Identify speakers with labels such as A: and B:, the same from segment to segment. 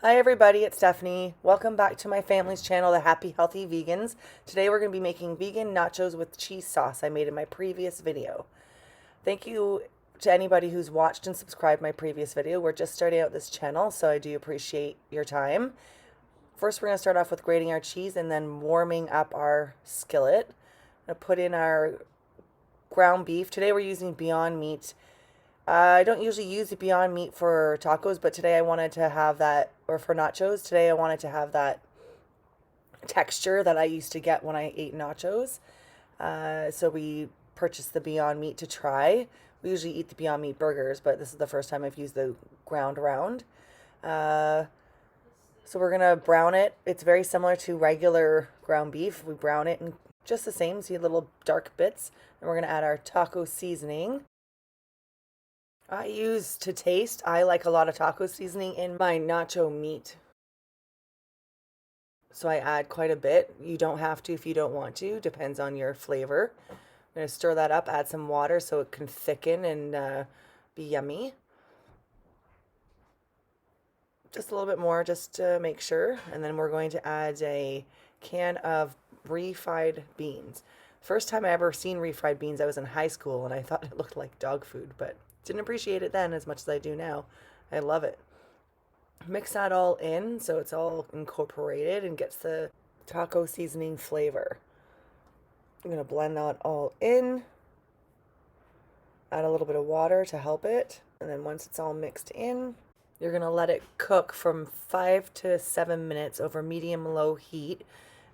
A: Hi everybody, it's Stephanie. Welcome back to my family's channel, The Happy Healthy Vegans. Today we're going to be making vegan nachos with cheese sauce I made in my previous video. Thank you to anybody who's watched and subscribed my previous video. We're just starting out this channel, so I do appreciate your time. First we're going to start off with grating our cheese and then warming up our skillet. I'm going to put in our ground beef. Today we're using Beyond Meat. I don't usually use the Beyond Meat for tacos, but today I wanted to have that, or for nachos, today I wanted to have that texture that I used to get when I ate nachos. So we purchased the Beyond Meat to try. We usually eat the Beyond Meat burgers, but this is the first time I've used the ground round. So we're going to brown it. It's very similar to regular ground beef. We brown it and just the same, see little dark bits. And we're going to add our taco seasoning. I use to taste. I like a lot of taco seasoning in my nacho meat. So I add quite a bit. You don't have to if you don't want to. Depends on your flavor. I'm going to stir that up, add some water so it can thicken and be yummy. Just a little bit more just to make sure. And then we're going to add a can of refried beans. First time I ever seen refried beans, I was in high school and I thought it looked like dog food, but didn't appreciate it then as much as I do now. I love it. Mix that all in so it's all incorporated and gets the taco seasoning flavor. I'm going to blend that all in. Add a little bit of water to help it. And then once it's all mixed in, you're going to let it cook from 5 to 7 minutes over medium-low heat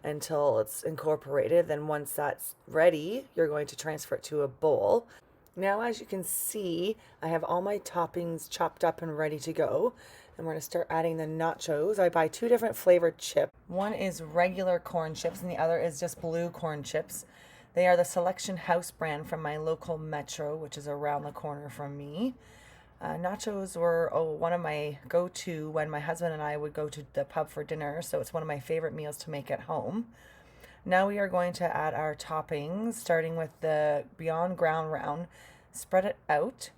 A: until it's incorporated. Then once that's ready, you're going to transfer it to a bowl. Now, as you can see, I have all my toppings chopped up and ready to go. And we're going to start adding the nachos. I buy 2 different flavored chips. One is regular corn chips and the other is just blue corn chips. They are the Selection House brand from my local Metro, which is around the corner from me. Nachos were one of my go-to when my husband and I would go to the pub for dinner, so it's one of my favorite meals to make at home. Now we are going to add our toppings, starting with the Beyond Ground Round. Spread it out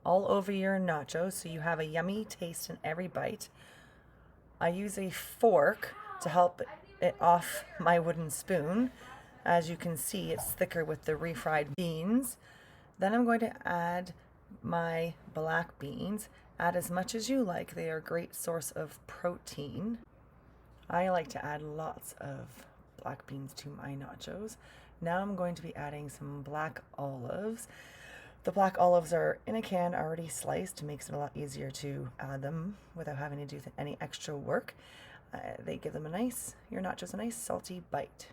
A: all over your nachos so you have a yummy taste in every bite. I use a fork to help it off my wooden spoon. As you can see, it's thicker with the refried beans. Then I'm going to add my black beans. Add as much as you like. They are a great source of protein. I like to add lots of black beans to my nachos. Now I'm going to be adding some black olives. The black olives are in a can already sliced. Makes it a lot easier to add them without having to do any extra work. They give them your nachos a nice salty bite.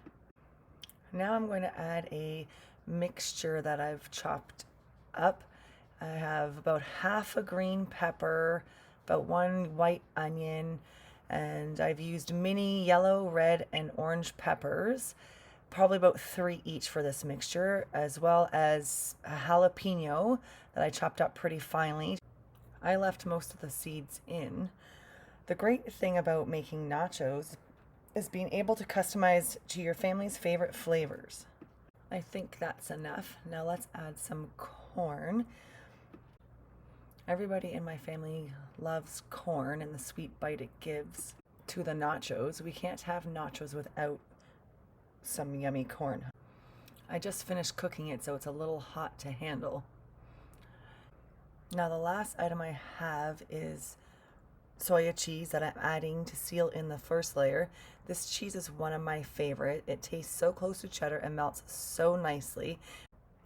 A: Now I'm going to add a mixture that I've chopped up. I have about half a green pepper, about 1 white onion, and I've used mini yellow, red, and orange peppers, probably about 3 each for this mixture, as well as a jalapeno that I chopped up pretty finely. I left most of the seeds in. The great thing about making nachos is being able to customize to your family's favorite flavors. I think that's enough. Now let's add some corn. Everybody in my family loves corn and the sweet bite it gives to the nachos. We can't have nachos without some yummy corn. I just finished cooking it, so it's a little hot to handle. Now the last item I have is soya cheese that I'm adding to seal in the first layer. This cheese is one of my favorite. It tastes so close to cheddar and melts so nicely.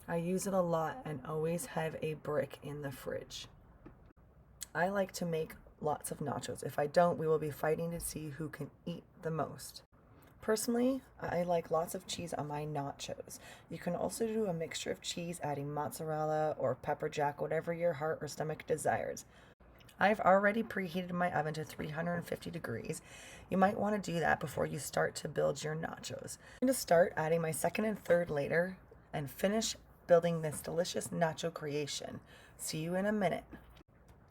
A: I use it a lot and always have a brick in the fridge. I like to make lots of nachos. If I don't, we will be fighting to see who can eat the most. Personally, I like lots of cheese on my nachos. You can also do a mixture of cheese, adding mozzarella or pepper jack, whatever your heart or stomach desires. I've already preheated my oven to 350 degrees. You might want to do that before you start to build your nachos. I'm going to start adding my second and third layer and finish building this delicious nacho creation. See you in a minute.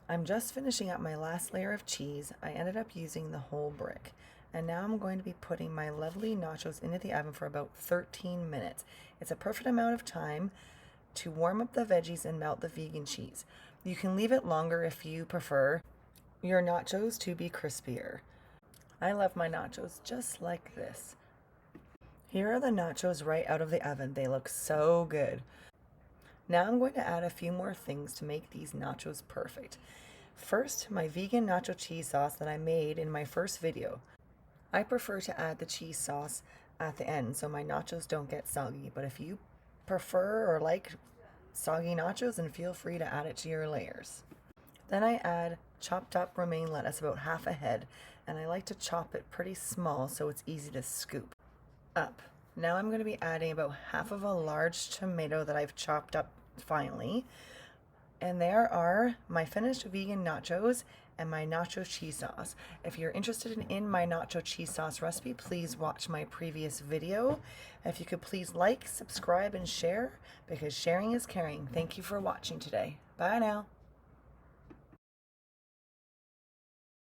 A: I'm just finishing up my last layer of cheese. I ended up using the whole brick. And now I'm going to be putting my lovely nachos into the oven for about 13 minutes. It's a perfect amount of time to warm up the veggies and melt the vegan cheese. You can leave it longer if you prefer. your nachos to be crispier. I love my nachos just like this. Here are the nachos right out of the oven. They look so good. Now I'm going to add a few more things to make these nachos perfect. First, my vegan nacho cheese sauce that I made in my first video. I prefer to add the cheese sauce at the end so my nachos don't get soggy, but if you prefer or like soggy nachos, then feel free to add it to your layers. Then I add chopped up romaine lettuce, about half a head, and I like to chop it pretty small so it's easy to scoop up. Now I'm going to be adding about half of a large tomato that I've chopped up finely. And there are my finished vegan nachos and my nacho cheese sauce. If you're interested in my nacho cheese sauce recipe, please watch my previous video. If you could please like, subscribe, and share, because sharing is caring. Thank you for watching today. Bye now.